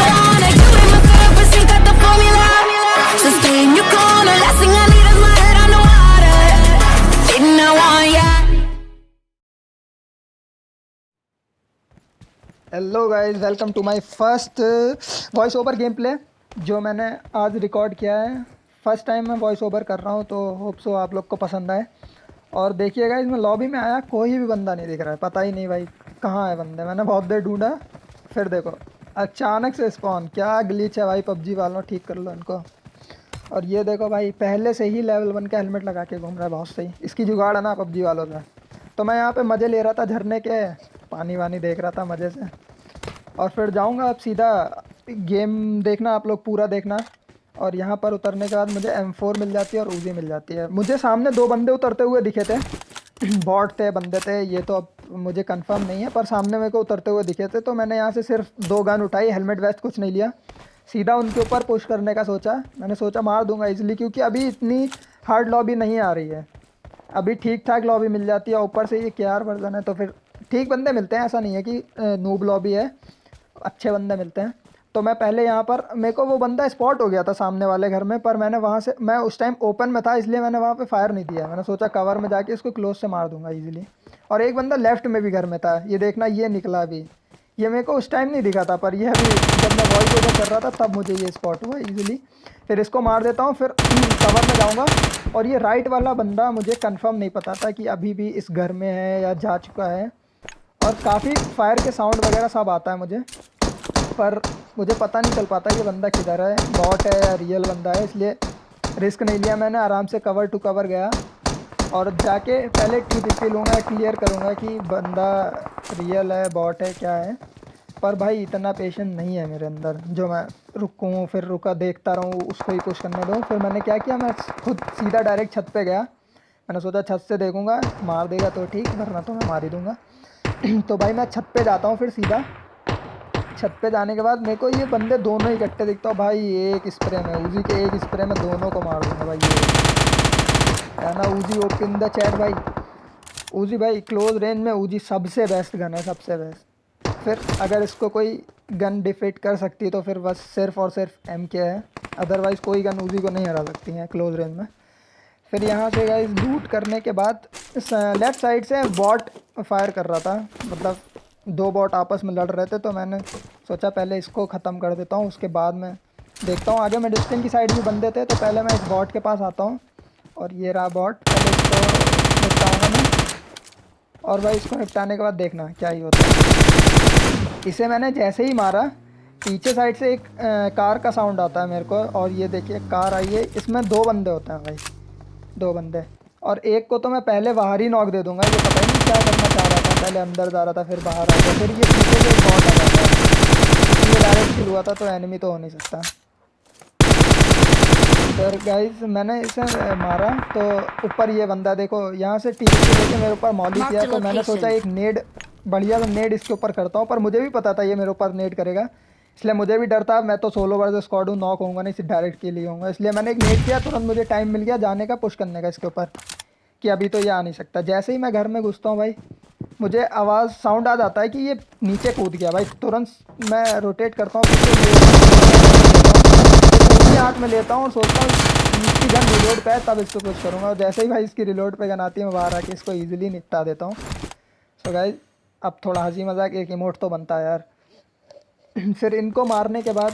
wanna get with myself and sink out the formula. So stay in your corner. Last thing I need is my head on the water. Didn't I want ya? Hello guys, welcome to my first voice over game play जो मैंने आज record किया है। First time मैं voice over कर रहा हूँ, तो होप सो आप लोग को पसंद आए। और देखिए गाइस, मैं लॉबी में आया, कोई भी बंदा नहीं दिख रहा है, पता ही नहीं भाई कहाँ है बंदे। मैंने बहुत देर ढूंढा, फिर देखो अचानक से स्पॉन। क्या ग्लिच है भाई, पबजी वालों, ठीक कर लो इनको। और ये देखो भाई, पहले से ही लेवल 1 का हेलमेट लगा के घूम रहा है, बहुत सही। इसकी जुगाड़ है ना पबजी वालों का। तो मैं यहाँ पे मज़े ले रहा था झरने के, पानी वानी देख रहा था मज़े से। और फिर जाऊंगा अब सीधा गेम देखना, आप लोग पूरा देखना। और यहाँ पर उतरने के बाद मुझे M4 मिल जाती है और उजी मिल जाती है। मुझे सामने 2 बंदे उतरते हुए दिखे थे बॉट थे, बंदे थे, ये तो अब मुझे कंफर्म नहीं है, पर सामने मेरे को उतरते हुए दिखे थे। तो मैंने यहाँ से सिर्फ 2 गन उठाई, हेलमेट वेस्ट कुछ नहीं लिया, सीधा उनके ऊपर पुश करने का सोचा। मैंने सोचा मार दूंगा इजीली, क्योंकि अभी इतनी हार्ड लॉबी नहीं आ रही है, अभी ठीक ठाक लॉबी मिल जाती है। ऊपर से ये KR वर्जन है, तो फिर ठीक बंदे मिलते हैं, ऐसा नहीं है कि नूब लॉबी है, अच्छे बंदे मिलते हैं। तो मैं पहले यहाँ पर, मेरे को वो बंदा स्पॉट हो गया था सामने वाले घर में, पर मैंने वहाँ से, मैं उस टाइम ओपन में था, इसलिए मैंने वहाँ पे फायर नहीं दिया। मैंने सोचा कवर में जाके इसको क्लोज से मार दूंगा इजीली। और एक बंदा लेफ्ट में भी घर में था, ये देखना, ये निकला अभी। ये मेरे को उस टाइम नहीं दिखा था, पर ये अभी जब मैं वॉइस ओवर कर रहा था तब मुझे ये स्पॉट हुआ इजीली। फिर इसको मार देता हूँ, फिर कवर में जाऊँगा। और ये राइट वाला बंदा, मुझे कंफर्म नहीं पता था कि अभी भी इस घर में है या जा चुका है। और काफ़ी फायर के साउंड वगैरह सब आता है मुझे, पर मुझे पता नहीं चल पाता ये बंदा किधर है, बॉट है या रियल बंदा है। इसलिए रिस्क नहीं लिया मैंने, आराम से कवर टू कवर गया। और जाके पहले TPP लूँगा, क्लियर करूँगा कि बंदा रियल है, बॉट है, क्या है। पर भाई इतना पेशेंस नहीं है मेरे अंदर जो मैं रुकूँ, फिर रुका देखता रहूँ, उसको ही पुश करने दूँ। फिर मैंने क्या किया, मैं खुद सीधा डायरेक्ट छत पे गया। मैंने सोचा छत से देखूँगा, मार देगा तो ठीक, वरना तो मैं मार ही दूँगा। तो भाई मैं छत पे जाता हूँ, फिर सीधा छत पे जाने के बाद मेरे को ये बंदे दोनों ही इकट्ठे दिखता हूँ भाई। एक स्प्रे में, उजी के एक स्प्रे में दोनों को मार दूँगा भाई। ये है ना उजी ओपन द चैट भाई। उजी भाई क्लोज रेंज में उजी सबसे बेस्ट गन है, सबसे बेस्ट। फिर अगर इसको कोई गन डिफीट कर सकती है तो फिर बस सिर्फ और सिर्फ MK है, अदरवाइज़ कोई गन उजी को नहीं हरा सकती है क्लोज रेंज में। फिर यहाँ से गाइस लूट करने के बाद लेफ़्ट साइड से बॉट फायर कर रहा था, मतलब 2 बॉट आपस में लड़ रहे थे। तो मैंने सोचा पहले इसको ख़त्म कर देता हूँ, उसके बाद मैं देखता हूँ आगे। मेडिसिन की साइड में बंदे थे, तो पहले मैं इस बॉट के पास आता हूँ। और ये रहा बॉट, पहले इसको निपटाऊँगा मैं। और भाई इसको निपटाने के बाद देखना क्या ही होता है। इसे मैंने जैसे ही मारा, पीछे साइड से एक कार का साउंड आता है मेरे को। और ये देखिए कार आई है, इसमें 2 बंदे होते हैं भाई, 2 बंदे। और एक को तो मैं पहले बाहर ही नॉक दे दूंगा, ये पता ही नहीं क्या करना चाह रहा था, पहले अंदर जा रहा था फिर बाहर आ गया। फिर ये पीछे से एक बॉट आ जाता है, इसलिए डायरेक्ट किल हुआ था, तो एनिमी तो हो नहीं सकता। फिर गाइस मैंने इसे मारा, तो ऊपर ये बंदा देखो, यहाँ से TPP लेके मेरे ऊपर मॉली किया। तो मैंने सोचा एक नेड, बढ़िया तो नेड इसके ऊपर करता हूँ, पर मुझे भी पता था ये मेरे ऊपर नेड करेगा, इसलिए मुझे भी डर था। मैं तो सोलो वर्सेस स्क्वाड हूँ, नॉक होऊंगा नहीं, सिर्फ डायरेक्ट के लिए होऊंगा। इसलिए मैंने एक नेट किया, तुरंत मुझे टाइम मिल गया जाने का, पुश करने का इसके ऊपर, कि अभी तो ये आ नहीं सकता। जैसे ही मैं घर में घुसता हूँ भाई, मुझे आवाज़ साउंड आ जाता है कि ये नीचे कूद गया भाई। तुरंत मैं रोटेट करता हूँ, फिर हाथ में लेता हूँ और सोचता हूँ इसकी गन रिलोड पे है, तब इसको पुश करूँगा। और जैसे ही भाई इसकी रिलोड पे गन आती है, मैं बाहर आके इसको ईजिली निपटा देता हूँ। सो गाइस अब थोड़ा हंसी मजाक, एक इमोट तो बनता है यार। फिर इनको मारने के बाद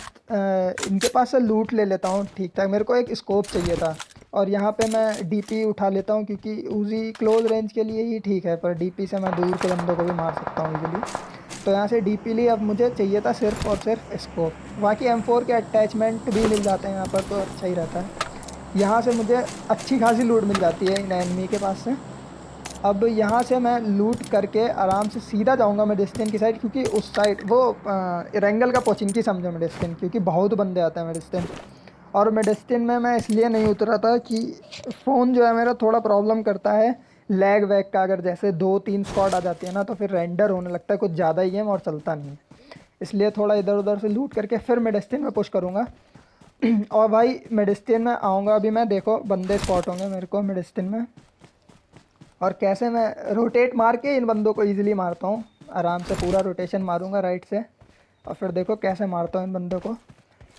इनके पास से लूट ले लेता हूँ ठीक ठाक। मेरे को एक स्कोप चाहिए था, और यहाँ पे मैं DP उठा लेता हूँ, क्योंकि उजी क्लोज रेंज के लिए ही ठीक है, पर DP से मैं दूर के बंदों को भी मार सकता हूँ इजीली। तो यहाँ से DP ली, अब मुझे चाहिए था सिर्फ और सिर्फ स्कोप। बाकी M4 के अटैचमेंट भी मिल जाते हैं यहाँ पर, तो अच्छा ही रहता है। यहाँ से मुझे अच्छी खासी लूट मिल जाती है इन एनिमी के पास से। अब यहाँ से मैं लूट करके आराम से सीधा जाऊँगा मेडिसिन की साइड, क्योंकि उस साइड वो रेंगल का पोचिंकी समझो मेडिसिन, क्योंकि बहुत बंदे आते हैं मेडिसिन। और मेडिसिन में मैं इसलिए नहीं उतरा था कि फ़ोन जो है मेरा थोड़ा प्रॉब्लम करता है लैग वैग का। अगर जैसे 2-3 स्क्वाड आ जाती है ना, तो फिर रेंडर होने लगता है कुछ ज़्यादा ही गेम, और चलता नहीं है। इसलिए थोड़ा इधर उधर से लूट करके फिर मेडिसिन में पुश करूँगा। और भाई मेडिसिन में आऊँगा अभी मैं, देखो बंदे स्पॉट होंगे मेरे को मेडिसिन में। और कैसे मैं रोटेट मार के इन बंदों को ईजिली मारता हूँ, आराम से पूरा रोटेशन मारूंगा राइट से। और फिर देखो कैसे मारता हूँ इन बंदों को।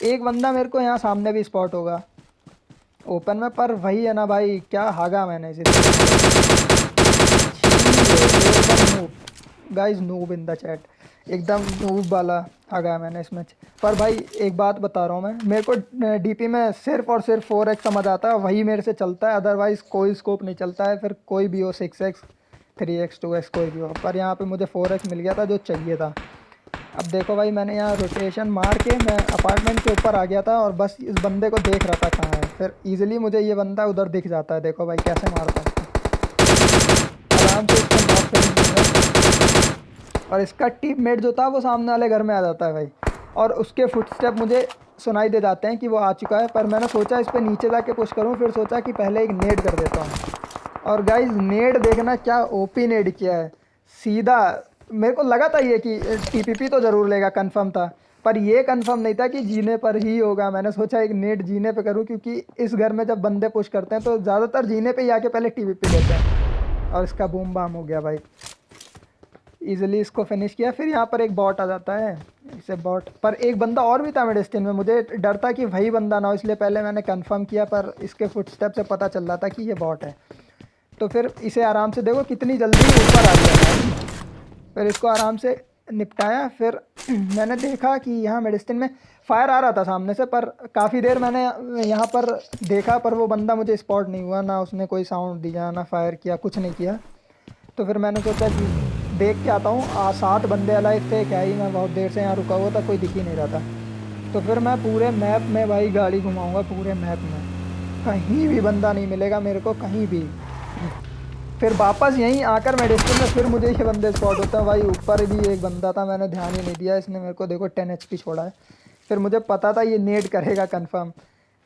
एक बंदा मेरे को यहाँ सामने भी स्पॉट होगा ओपन में, पर वही है ना भाई, क्या हागा मैंने इसे। Guys noob in the chat, एकदम नूब वाला हागा मैंने इसमें। पर भाई एक बात बता रहा हूँ मैं, मेरे को डीपी में सिर्फ और सिर्फ 4x समझ आता है, वही मेरे से चलता है, अदरवाइज़ कोई स्कोप नहीं चलता है, फिर कोई भी हो 6x 3x 2x कोई भी हो। पर यहाँ पे मुझे 4x मिल गया था जो चाहिए था। अब देखो भाई मैंने यहाँ रोटेशन मार के मैं अपार्टमेंट के ऊपर आ गया था और बस इस बंदे को देख रहा था कहाँ है, फिर इजीली मुझे ये बंदा उधर दिख जाता है। देखो भाई कैसे मारता है, आराम से इसको नॉक कर दूंगा। और इसका टीममेट जो था वो सामने वाले घर में आ जाता है भाई, और उसके फुटस्टेप मुझे सुनाई दे जाते हैं कि वो आ चुका है। पर मैंने सोचा इस पर नीचे जाके पुश करूँ, फिर सोचा कि पहले एक नेड कर देता हूँ। और गाइज नेड देखना क्या ओपी नेड किया है, सीधा मेरे को लगा था ये कि टीपीपी तो ज़रूर लेगा, कंफर्म था, पर ये कंफर्म नहीं था कि जीने पर ही होगा। मैंने सोचा एक नेट जीने पे करूं, क्योंकि इस घर में जब बंदे पुश करते हैं तो ज़्यादातर जीने पे ही आके पहले टीपीपी लेते हैं। और इसका बूम बाम हो गया भाई, इजीली इसको फिनिश किया। फिर यहाँ पर एक बॉट आ जाता है, इसे बॉट पर एक बंदा और भी था मेडिस्टिन में, मुझे डर था कि वही बंदा ना हो, इसलिए पहले मैंने कंफर्म किया, पर इसके फुटस्टेप से पता चल रहा था कि ये बॉट है। तो फिर इसे आराम से देखो कितनी जल्दी ऊपर आ गया, फिर इसको आराम से निपटाया। फिर मैंने देखा कि यहाँ मेडिसिन में फायर आ रहा था सामने से, पर काफ़ी देर मैंने यहाँ पर देखा, पर वो बंदा मुझे स्पॉट नहीं हुआ, ना उसने कोई साउंड दिया, ना फायर किया, कुछ नहीं किया। तो फिर मैंने सोचा कि देख के आता हूँ, 7 बंदे अलाइव थे, क्या ही मैं बहुत देर से यहाँ रुका हुआ था, कोई दिख ही नहीं रहा था। तो फिर मैं पूरे मैप में भाई गाड़ी घुमाऊँगा, पूरे मैप में कहीं भी बंदा नहीं मिलेगा मेरे को, कहीं भी। फिर वापस यहीं आकर मेडिसिन में फिर मुझे ये बंदे स्पॉट होता है भाई। ऊपर भी एक बंदा था, मैंने ध्यान ही नहीं दिया, इसने मेरे को देखो 10 HP छोड़ा है। फिर मुझे पता था ये नेड करेगा कंफर्म,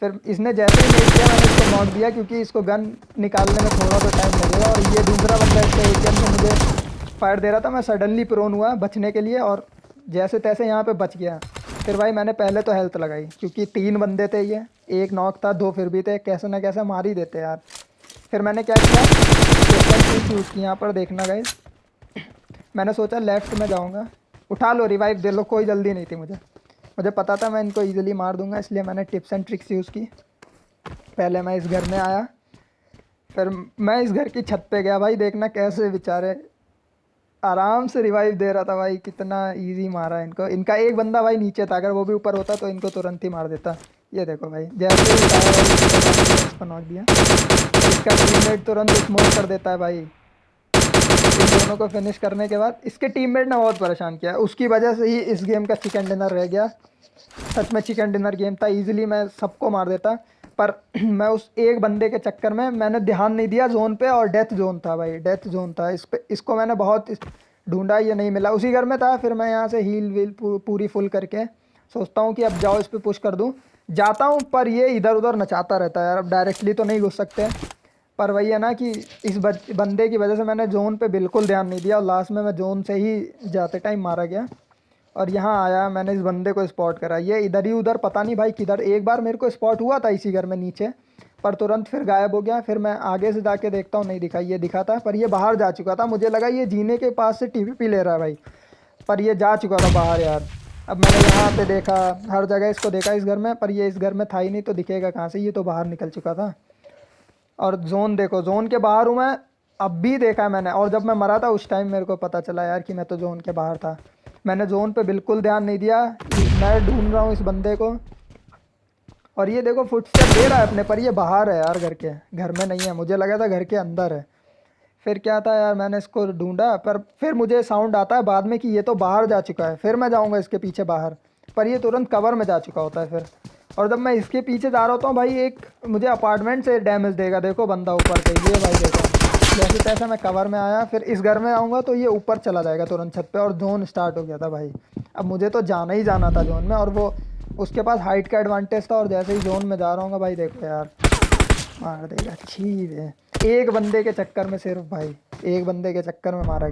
फिर इसने जैसे ही नेड किया मैंने इसको नॉक दिया, क्योंकि इसको गन निकालने में थोड़ा सा टाइम लगेगा। और ये दूसरा बंदा इसका AKM से मुझे फायर दे रहा था, मैं सडनली प्रोन हुआ बचने के लिए और जैसे तैसे यहाँ पर बच गया। फिर भाई मैंने पहले तो हेल्थ लगाई, क्योंकि 3 बंदे थे, ये एक नॉक था, 2 फिर भी थे, कैसे ना कैसे मार ही देते यार। फिर मैंने क्या किया, यूज़ की, यहाँ पर देखना गाइस, मैंने सोचा लेफ़्ट में जाऊँगा, उठा लो रिवाइव दे लो, कोई जल्दी नहीं थी मुझे पता था मैं इनको इजीली मार दूंगा, इसलिए मैंने टिप्स एंड ट्रिक्स यूज़ की। पहले मैं इस घर में आया, फिर मैं इस घर की छत पे गया भाई, देखना कैसे बेचारे आराम से रिवाइव दे रहा था भाई, कितना इजी मारा इनको। इनका एक बंदा भाई नीचे था, अगर वो भी ऊपर होता तो इनको तुरंत ही मार देता। ये देखो भाई जैसे ही उठाया भाई इसको नॉक दिया, इसका टीममेट तुरंत स्मोक कर देता है भाई। इन दोनों को फिनिश करने के बाद इसके टीममेट ने बहुत परेशान किया, उसकी वजह से ही इस गेम का चिकन डिनर रह गया। सच में चिकन डिनर गेम था, इजीली मैं सबको मार देता, पर मैं उस एक बंदे के चक्कर में मैंने ध्यान नहीं दिया जोन पे, और डेथ जोन था भाई, डेथ जोन था। इसको मैंने बहुत ढूंढा, ये नहीं मिला, उसी घर में था। फिर मैं यहाँ से हील वील पूरी फुल करके सोचता हूँ कि अब जाओ इस पर पुश कर दूँ, जाता हूँ, पर ये इधर उधर नचाता रहता है यार। अब डायरेक्टली तो नहीं घुस सकते, पर वही है ना कि इस बंदे की वजह से मैंने जोन पे बिल्कुल ध्यान नहीं दिया, और लास्ट में मैं जोन से ही जाते टाइम मारा गया। और यहाँ आया, मैंने इस बंदे को स्पॉट करा, ये इधर ही उधर पता नहीं भाई किधर। एक बार मेरे को स्पॉट हुआ था इसी घर में नीचे, पर तुरंत फिर गायब हो गया। फिर मैं आगे से जाके देखता हूँ, नहीं दिखा, ये दिखा था, पर ये बाहर जा चुका था। मुझे लगा ये जीने के पास से TPP ले रहा है भाई, पर ये जा चुका था बाहर यार। अब मैंने यहाँ पे देखा, हर जगह इसको देखा इस घर में, पर ये इस घर में था ही नहीं, तो दिखेगा कहाँ से, ये तो बाहर निकल चुका था। और जोन देखो, जोन के बाहर हूँ मैं, अब भी देखा मैंने, और जब मैं मरा था उस टाइम मेरे को पता चला यार कि मैं तो जोन के बाहर था। मैंने जोन पे बिल्कुल ध्यान नहीं दिया, मैं ढूंढ रहा हूँ इस बंदे को, और ये देखो फुटस्टेप दे रहा है अपने, पर ये बाहर है यार, घर में नहीं है, मुझे लगा था घर के अंदर है। फिर क्या था यार, मैंने इसको ढूंढा, पर फिर मुझे साउंड आता है बाद में कि ये तो बाहर जा चुका है। फिर मैं जाऊँगा इसके पीछे बाहर, पर ये तुरंत कवर में जा चुका होता है फिर। और जब मैं इसके पीछे जा रहा होता हूँ भाई, एक मुझे अपार्टमेंट से डैमेज देगा, देखो बंदा ऊपर से, ये भाई देखो, जैसे तैसे मैं कवर में आया। फिर इस घर में आऊँगा तो ये ऊपर चला जाएगा तुरंत छत पे, और जोन स्टार्ट हो गया था भाई। अब मुझे तो जाना ही जाना था जोन में, और वो उसके पास हाइट का एडवांटेज था, और जैसे ही जोन में जा रहा हूँ भाई, देखो यार मार देगा, छी है। एक बंदे के चक्कर में, सिर्फ भाई एक बंदे के चक्कर में मारा।